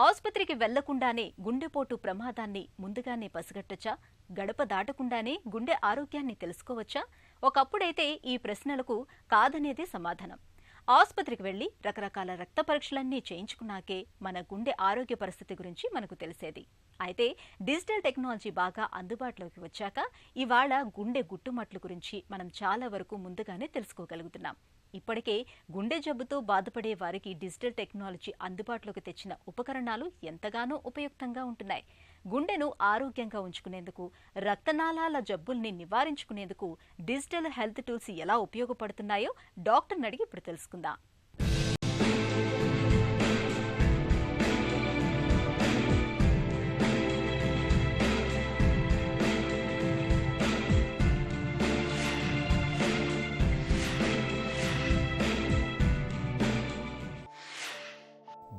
ఆసుపత్రికి వెళ్లకుండానే గుండెపోటు ప్రమాదాన్ని ముందుగానే పసిగట్టొచ్చా? గడప దాటకుండానే గుండె ఆరోగ్యాన్ని తెలుసుకోవచ్చా? ఒకప్పుడైతే ఈ ప్రశ్నలకు కాదనేదే సమాధానం. ఆసుపత్రికి వెళ్లి రకరకాల రక్త పరీక్షలన్నీ చేయించుకున్నాకే మన గుండె ఆరోగ్య పరిస్థితి గురించి మనకు తెలిసేది. అయితే డిజిటల్ టెక్నాలజీ బాగా అందుబాటులోకి వచ్చాక ఇవాళ గుండె గుట్టుమట్లు గురించి మనం చాలా వరకు ముందుగానే తెలుసుకోగలుగుతున్నాం. ఇప్పటికే గుండె జబ్బుతో బాధపడే వారికి డిజిటల్ టెక్నాలజీ అందుబాటులోకి తెచ్చిన ఉపకరణాలు ఎంతగానో ఉపయుక్తంగా ఉంటున్నాయి. గుండెను ఆరోగ్యంగా ఉంచుకునేందుకు, రక్తనాళాల జబ్బుల్ని నివారించుకునేందుకు డిజిటల్ హెల్త్ టూల్స్ ఎలా ఉపయోగపడుతున్నాయో డాక్టర్ని అడిగి ఇప్పుడు తెలుసుకుందాం.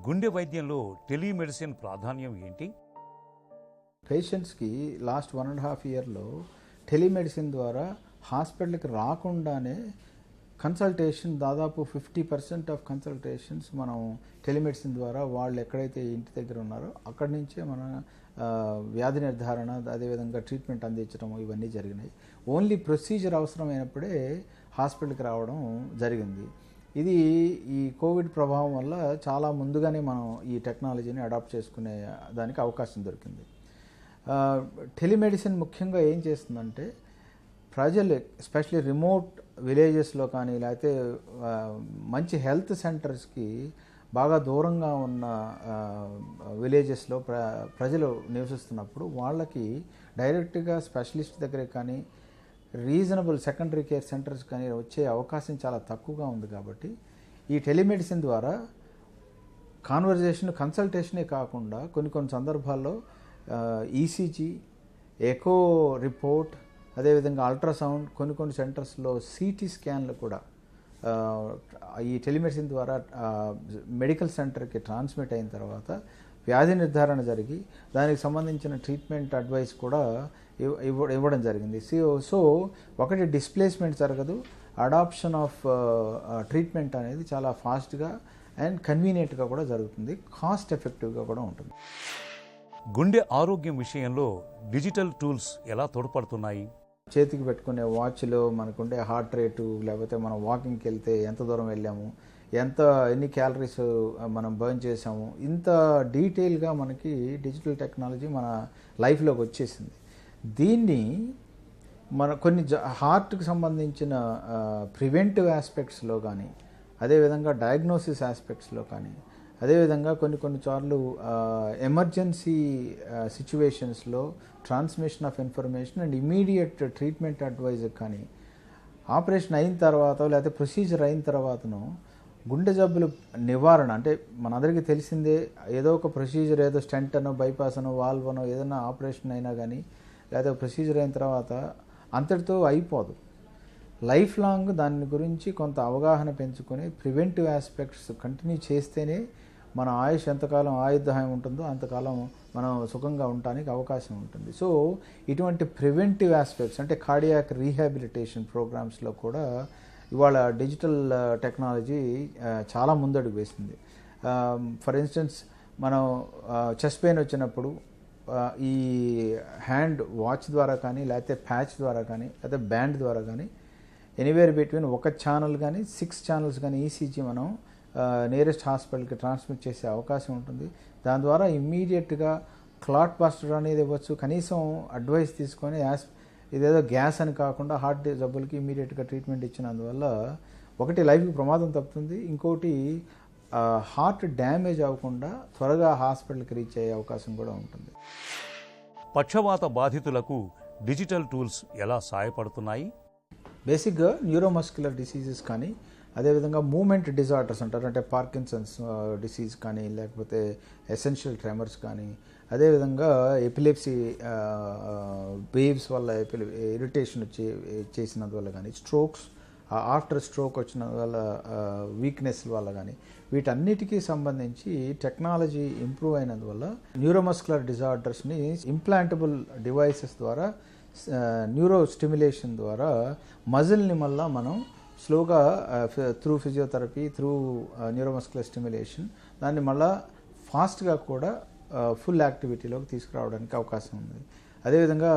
గుండె వైద్యంలో టెలిమెడిసిన్ ప్రాధాన్యం ఏంటి? పేషెంట్స్కి లాస్ట్ 1.5 ఇయర్లో టెలిమెడిసిన్ ద్వారా హాస్పిటల్కి రాకుండానే కన్సల్టేషన్ దాదాపు 50% ఆఫ్ కన్సల్టేషన్స్ మనం టెలిమెడిసిన్ ద్వారా వాళ్ళు ఎక్కడైతే ఇంటి దగ్గర ఉన్నారో అక్కడి నుంచే మన వ్యాధి నిర్ధారణ, అదేవిధంగా ట్రీట్మెంట్ అందించడం ఇవన్నీ జరిగినాయి. ఓన్లీ ప్రొసీజర్ అవసరమైనప్పుడే హాస్పిటల్కి రావడం జరిగింది. ఇది ఈ కోవిడ్ ప్రభావం వల్ల చాలా ముందుగానే మనం ఈ టెక్నాలజీని అడాప్ట్ చేసుకునే దానికి అవకాశం దొరికింది. టెలిమెడిసిన్ ముఖ్యంగా ఏం చేస్తుందంటే ప్రజలు ఎస్పెషలీ రిమోట్ విలేజెస్లో కానీ లేకపోతే మంచి హెల్త్ సెంటర్స్కి బాగా దూరంగా ఉన్న విలేజెస్లో ప్రజలు నివసిస్తున్నప్పుడు వాళ్ళకి డైరెక్ట్గా స్పెషలిస్ట్ దగ్గర కానీ రీజనబుల్ సెకండరీ కేర్ సెంటర్స్ కానీ వచ్చే అవకాశం చాలా తక్కువగా ఉంది. కాబట్టి ఈ టెలిమెడిసిన్ ద్వారా కన్సల్టేషనే కాకుండా కొన్ని సందర్భాల్లో ఈసీజీ, ఎకో రిపోర్ట్, అదేవిధంగా అల్ట్రాసౌండ్, కొన్ని సెంటర్స్లో సిటీ స్కాన్లు కూడా ఈ టెలిమెడిసిన్ ద్వారా మెడికల్ సెంటర్కి ట్రాన్స్మిట్ అయిన తర్వాత వ్యాధి నిర్ధారణ జరిగి దానికి సంబంధించిన ట్రీట్మెంట్ అడ్వైస్ కూడా ఇవ్వడం జరిగింది. సో ఒకటి డిస్ప్లేస్మెంట్ జరగదు, అడాప్షన్ ఆఫ్ ట్రీట్మెంట్ అనేది చాలా ఫాస్ట్గా అండ్ కన్వీనియంట్గా కూడా జరుగుతుంది, కాస్ట్ ఎఫెక్టివ్గా కూడా ఉంటుంది. గుండె ఆరోగ్యం విషయంలో డిజిటల్ టూల్స్ ఎలా తోడ్పడుతున్నాయి? చేతికి పెట్టుకునే వాచ్లో మనకుండే హార్ట్ రేటు, లేకపోతే మనం వాకింగ్కి వెళ్తే ఎంత దూరం వెళ్ళాము, ఎన్ని క్యాలరీస్ మనం బర్న్ చేసాము, ఇంత డీటెయిల్గా మనకి డిజిటల్ టెక్నాలజీ మన లైఫ్లోకి వచ్చేసింది. దీన్ని మన కొన్ని హార్ట్కి సంబంధించిన ప్రివెంటివ్ ఆస్పెక్ట్స్లో కానీ, అదేవిధంగా డయాగ్నోసిస్ ఆస్పెక్ట్స్లో కానీ, అదేవిధంగా కొన్నిసార్లు ఎమర్జెన్సీ సిచ్యువేషన్స్లో transmission of information and immediate treatment advice కానీ, ఆపరేషన్ అయిన తర్వాత లేకపోతే ప్రొసీజర్ అయిన తర్వాతను గుండె జబ్బులు నివారణ అంటే మనందరికీ తెలిసిందే, ఏదో ఒక ప్రొసీజర్, ఏదో స్టెంట్ అనో, బైపాస్ అనో, వాల్వ్ అనో ఏదైనా ఆపరేషన్ అయినా కానీ లేదా ప్రొసీజర్ అయిన తర్వాత అంతటితో అయిపోదు. లైఫ్ లాంగ్ దాని గురించి కొంత అవగాహన పెంచుకొని ప్రివెంటివ్ ఆస్పెక్ట్స్ కంటిన్యూ చేస్తేనే మన ఆయుష్ ఎంతకాలం ఆయుర్దాయం ఉంటుందో అంతకాలం మనం సుఖంగా ఉండటానికి అవకాశం ఉంటుంది. సో ఇటువంటి ప్రివెంటివ్ ఆస్పెక్ట్స్ అంటే కార్డియాక్ రీహాబిలిటేషన్ ప్రోగ్రామ్స్లో కూడా ఇవాళ డిజిటల్ టెక్నాలజీ చాలా ముందడుగు వేసింది. ఫర్ ఇన్స్టెన్స్ మనం చెస్ట్ పెయిన్ వచ్చినప్పుడు ఈ హ్యాండ్ వాచ్ ద్వారా కానీ, లేకపోతే ప్యాచ్ ద్వారా కానీ, లేకపోతే బ్యాండ్ ద్వారా కానీ ఎనీవేర్ బిట్వీన్ ఒక ఛానల్ కానీ 6 ఛానల్స్ కానీ ఈసీజీ మనం నియరెస్ట్ హాస్పిటల్కి ట్రాన్స్మిట్ చేసే అవకాశం ఉంటుంది. దాని ద్వారా ఇమ్మీడియట్గా క్లాట్ బస్టర్ అనేది ఇవ్వచ్చు. కనీసం అడ్వైస్ తీసుకొని ఇదేదో గ్యాస్ అని కాకుండా హార్ట్ జబ్బులకి ఇమ్మీడియట్గా ట్రీట్మెంట్ ఇచ్చినందువల్ల ఒకటి లైఫ్కి ప్రమాదం తప్పుతుంది, ఇంకోటి హార్ట్ డ్యామేజ్ అవ్వకుండా త్వరగా హాస్పిటల్కి రీచ్ అయ్యే అవకాశం కూడా ఉంటుంది. పక్షవాత బాధితులకు డిజిటల్ టూల్స్ ఎలా సహాయపడుతున్నాయి? బేసిక్గా న్యూరోమస్క్యులర్ డిసీజెస్ కానీ, అదేవిధంగా మూమెంట్ డిజార్డర్స్ అంటారు, అంటే పార్కిన్సన్స్ డిసీజ్ కానీ, లేకపోతే ఎసెన్షియల్ ట్రెమర్స్ కానీ, అదేవిధంగా ఎపిలెప్సీ వేవ్స్ వల్ల ఇరిటేషన్ చేసినందువల్ల కానీ, స్ట్రోక్స్ ఆఫ్టర్ స్ట్రోక్ వచ్చిన వల్ల వీక్నెస్ వల్ల కానీ, వీటన్నిటికీ సంబంధించి టెక్నాలజీ ఇంప్రూవ్ అయినందువల్ల న్యూరోమస్కులర్ డిజార్డర్స్ని ఇంప్లాంటబుల్ డివైసెస్ ద్వారా, న్యూరో స్టిమ్యులేషన్ ద్వారా మజిల్ని మళ్ళా మనం స్లోగా through physiotherapy, through neuromuscular stimulation దాన్ని మళ్ళా ఫాస్ట్గా కూడా ఫుల్ యాక్టివిటీలోకి తీసుకురావడానికి అవకాశం ఉంది. అదేవిధంగా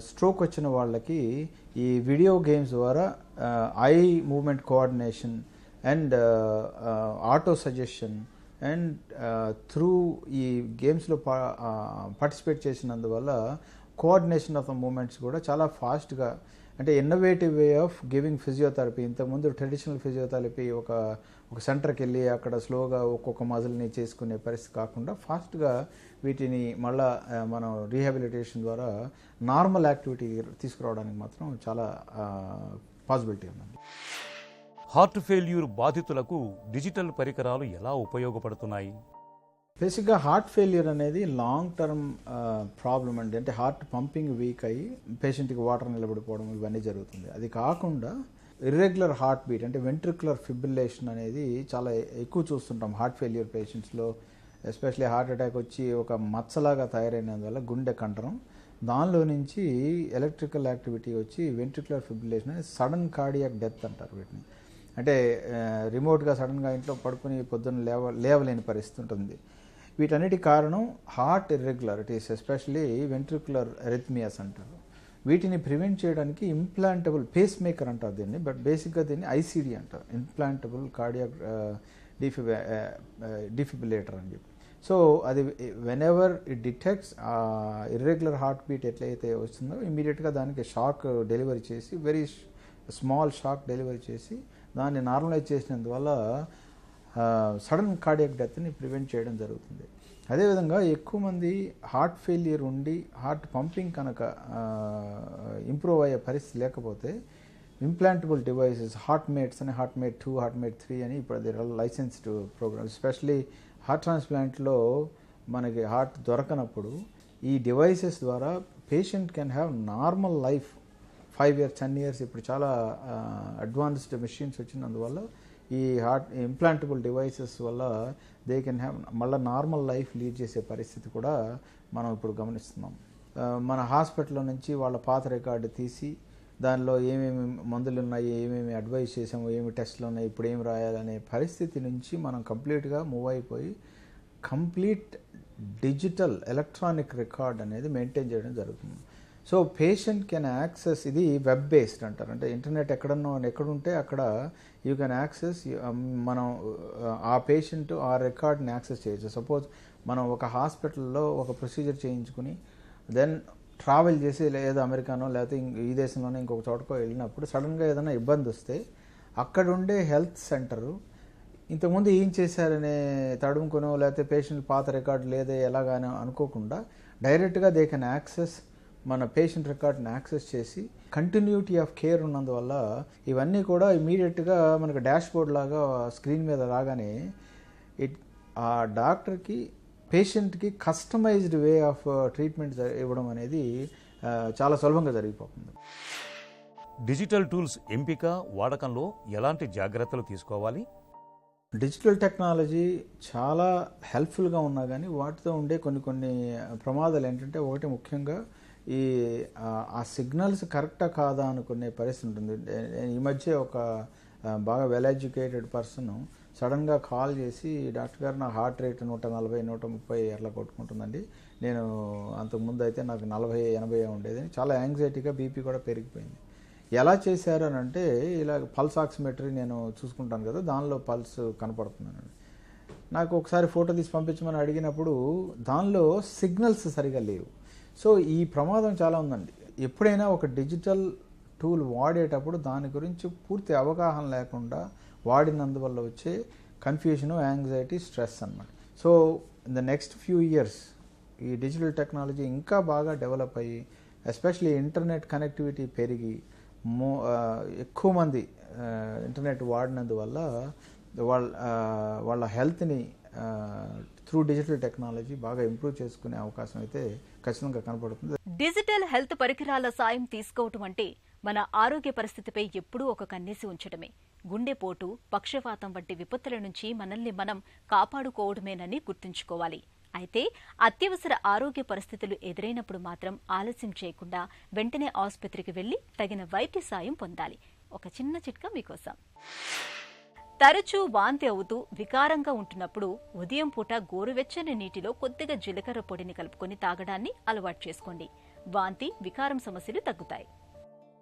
స్ట్రోక్ వచ్చిన వాళ్ళకి ఈ వీడియో గేమ్స్ ద్వారా eye movement coordination and auto suggestion and through ఈ గేమ్స్లో పార్టిసిపేట్ చేసినందువల్ల కోఆర్డినేషన్ ఆఫ్ ద మూమెంట్స్ కూడా చాలా ఫాస్ట్గా, అంటే innovative way of giving physiotherapy. ఇంతకుముందు ట్రెడిషనల్ ఫిజియోథెరపీ ఒక సెంటర్కి వెళ్ళి అక్కడ స్లోగా ఒక్కొక్క మజిల్ని చేసుకునే పరిస్థితి కాకుండా ఫాస్ట్గా వీటిని మళ్ళా మనం రీహాబిలిటేషన్ ద్వారా నార్మల్ యాక్టివిటీ తీసుకురావడానికి మాత్రం చాలా పాసిబిలిటీ ఉందండి. హార్ట్ ఫెయిల్యూర్ బాధితులకు డిజిటల్ పరికరాలు ఎలా ఉపయోగపడుతున్నాయి? బేసిక్గా హార్ట్ ఫెయిల్యూర్ అనేది లాంగ్ టర్మ్ ప్రాబ్లం అండి. అంటే హార్ట్ పంపింగ్ వీక్ అయ్యి పేషెంట్కి వాటర్ నిలబడిపోవడం ఇవన్నీ జరుగుతుంది. అది కాకుండా ఇర్రెగ్యులర్ హార్ట్ బీట్ అంటే వెంట్రిక్యులర్ ఫిబ్రిలేషన్ అనేది చాలా ఎక్కువ చూస్తుంటాం హార్ట్ ఫెయిల్యూర్ పేషెంట్స్లో. ఎస్పెషలీ హార్ట్ అటాక్ వచ్చి ఒక మచ్చలాగా తయారైనందువల్ల గుండె కంటరం, దానిలో నుంచి ఎలక్ట్రికల్ యాక్టివిటీ వచ్చి వెంట్రిక్యులర్ ఫిబ్రిలేషన్ అనేది సడన్ కార్డియాక్ డెత్ అంటారు వీటిని. అంటే రిమోట్గా సడన్గా ఇంట్లో పడుకుని పొద్దున్న లేవలేని పరిస్థితి ఉంటుంది. వీటన్నిటి కారణం heart irregularities, especially ventricular arrhythmias అంటారు. వీటిని ప్రివెంట్ చేయడానికి ఇంప్లాంటబుల్ పేస్ మేకర్ అంటారు దీన్ని, బట్ బేసిక్గా దీన్ని ఐసీడీ అంటారు, ఇంప్లాంటబుల్ కార్డియాక్ డిఫిబ్రిలేటర్ అని చెప్పి. సో అది whenever it detects irregular heart beat ఎట్లయితే వస్తుందో ఇమీడియట్గా దానికి షాక్ డెలివరీ చేసి, వెరీ స్మాల్ షాక్ డెలివరీ చేసి దాన్ని నార్మలైజ్ చేసినందువల్ల సడన్ కార్డియాక్ డెత్ని ప్రివెంట్ చేయడం జరుగుతుంది. అదేవిధంగా ఎక్కువ మంది హార్ట్ ఫెయిల్యూర్ ఉండి హార్ట్ పంపింగ్ కనుక ఇంప్రూవ్ అయ్యే పరిస్థితి లేకపోతే ఇంప్లాంటబుల్ డివైసెస్, హార్ట్ మేట్స్ అని, హార్ట్ మేట్ 2, హార్ట్ మేట్ 3 అని ఇప్పుడు అది లైసెన్స్డ్ ప్రోగ్రామ్. ఎస్పెషలీ హార్ట్ ట్రాన్స్ప్లాంట్లో మనకి హార్ట్ దొరకనప్పుడు ఈ డివైసెస్ ద్వారా patient can have normal life 5 years 10 years. ఇప్పుడు చాలా అడ్వాన్స్డ్ మెషిన్స్ వచ్చినందువల్ల ఈ హార్ట్ ఇంప్లాంటబుల్ డివైసెస్ వల్ల దే కెన్ హ్యావ్ మళ్ళీ నార్మల్ లైఫ్ లీడ్ చేసే పరిస్థితి కూడా మనం ఇప్పుడు గమనిస్తున్నాం. మన హాస్పిటల్లో నుంచి వాళ్ళ పాత రికార్డు తీసి దానిలో ఏమేమి మందులు ఉన్నాయి, ఏమేమి అడ్వైస్ చేసాము, ఏమి టెస్టులు ఉన్నాయి, ఇప్పుడు ఏం రాయాలనే పరిస్థితి నుంచి మనం కంప్లీట్గా మూవ్ అయిపోయి కంప్లీట్ డిజిటల్ ఎలక్ట్రానిక్ రికార్డ్ అనేది మెయింటైన్ చేయడం జరుగుతుంది. సో పేషెంట్ కెన్ యాక్సెస్, ఇది వెబ్ బేస్డ్ అంటారు, అంటే ఇంటర్నెట్ ఎక్కడుంటే అక్కడ యూ కెన్ యాక్సెస్, మనం ఆ పేషెంట్ ఆ రికార్డ్ని యాక్సెస్ చేయొచ్చు. సపోజ్ మనం ఒక హాస్పిటల్లో ఒక ప్రొసీజర్ చేయించుకుని దెన్ ట్రావెల్ చేసి లేదా అమెరికానో లేకపోతే ఈ దేశంలోనే ఇంకొక చోటకో వెళ్ళినప్పుడు సడన్గా ఏదైనా ఇబ్బంది వస్తే అక్కడుండే హెల్త్ సెంటరు ఇంతకుముందు ఏం చేశారనే తడుముకునో లేకపోతే పేషెంట్ పాత రికార్డు లేదే ఎలాగానో అనుకోకుండా డైరెక్ట్గా దే కెన్ యాక్సెస్, మన పేషెంట్ రికార్డ్ని యాక్సెస్ చేసి కంటిన్యూటీ ఆఫ్ కేర్ ఉన్నందువల్ల ఇవన్నీ కూడా ఇమీడియట్గా మనకు డాష్ బోర్డ్ లాగా స్క్రీన్ మీద రాగానే ఆ డాక్టర్కి పేషెంట్కి కస్టమైజ్డ్ వే ఆఫ్ ట్రీట్మెంట్ ఇవ్వడం అనేది చాలా సులభంగా జరిగిపోతుంది. డిజిటల్ టూల్స్ ఎంపిక, వాడకంలో ఎలాంటి జాగ్రత్తలు తీసుకోవాలి? డిజిటల్ టెక్నాలజీ చాలా హెల్ప్ఫుల్గా ఉన్నా కానీ వాటితో ఉండే కొన్ని ప్రమాదాలు ఏంటంటే, ఒకటి ముఖ్యంగా ఆ సిగ్నల్స్ కరెక్టా కాదా అనుకునే పరిస్థితి ఉంటుంది. ఈ మధ్య ఒక బాగా వెల్ ఎడ్యుకేటెడ్ పర్సన్ సడన్గా కాల్ చేసి, డాక్టర్ గారు నా హార్ట్ రేట్ 140, 130 అట్లా కొట్టుకుంటుందండి, నేను అంతకుముందు అయితే నాకు 40, 80 ఉండేది, చాలా యాంగ్జైటీగా బీపీ కూడా పెరిగిపోయింది. ఎలా చేశారు అని అంటే, ఇలా పల్స్ ఆక్సిమెట్రీ నేను చూసుకుంటాను కదా, దానిలో పల్స్ కనపడుతుందండి. నాకు ఒకసారి ఫోటో తీసి పంపించమని అడిగినప్పుడు దానిలో సిగ్నల్స్ సరిగా లేవు. సో ఈ ప్రమాదం చాలా ఉందండి. ఎప్పుడైనా ఒక డిజిటల్ టూల్ వాడేటప్పుడు దాని గురించి పూర్తి అవగాహన లేకుండా వాడినందువల్ల వచ్చే కన్ఫ్యూజను, యాంగ్జైటీ, స్ట్రెస్ అన్నమాట. So in the next few years ఈ డిజిటల్ టెక్నాలజీ ఇంకా బాగా డెవలప్ అయ్యి, ఎస్పెషలీ ఇంటర్నెట్ కనెక్టివిటీ పెరిగి ఎక్కువ మంది ఇంటర్నెట్ వాడినందువల్ల వాళ్ళ హెల్త్ని త్రూ డిజిటల్ టెక్నాలజీ బాగా ఇంప్రూవ్ చేసుకునే అవకాశం అయితే ఖచ్చితంగా కనపడుతుంది. డిజిటల్ హెల్త్ పరికరాల సాయం తీసుకోవటం అంటే మన ఆరోగ్య పరిస్థితిపై ఎప్పుడూ ఒక కన్నేసి ఉంచడమే. గుండెపోటు, పక్షవాతం వంటి విపత్తుల నుంచి మనల్ని మనం కాపాడుకోవడమేనని గుర్తుంచుకోవాలి. అయితే అత్యవసర ఆరోగ్య పరిస్థితులు ఎదురైనప్పుడు మాత్రం ఆలస్యం చేయకుండా వెంటనే ఆసుపత్రికి వెళ్లి తగిన వైద్య సాయం పొందాలి. ఒక చిన్న చిట్కా మీకోసం. తరచూ వాంతి అవుతూ వికారంగా ఉంటున్నప్పుడు ఉదయం పూట గోరువెచ్చని నీటిలో కొద్దిగా జీలకర్ర పొడిని కలుపుకొని తాగడాన్ని అలవాటు చేసుకోండి. వాంతి, వికారం సమస్యలు తగ్గుతాయి.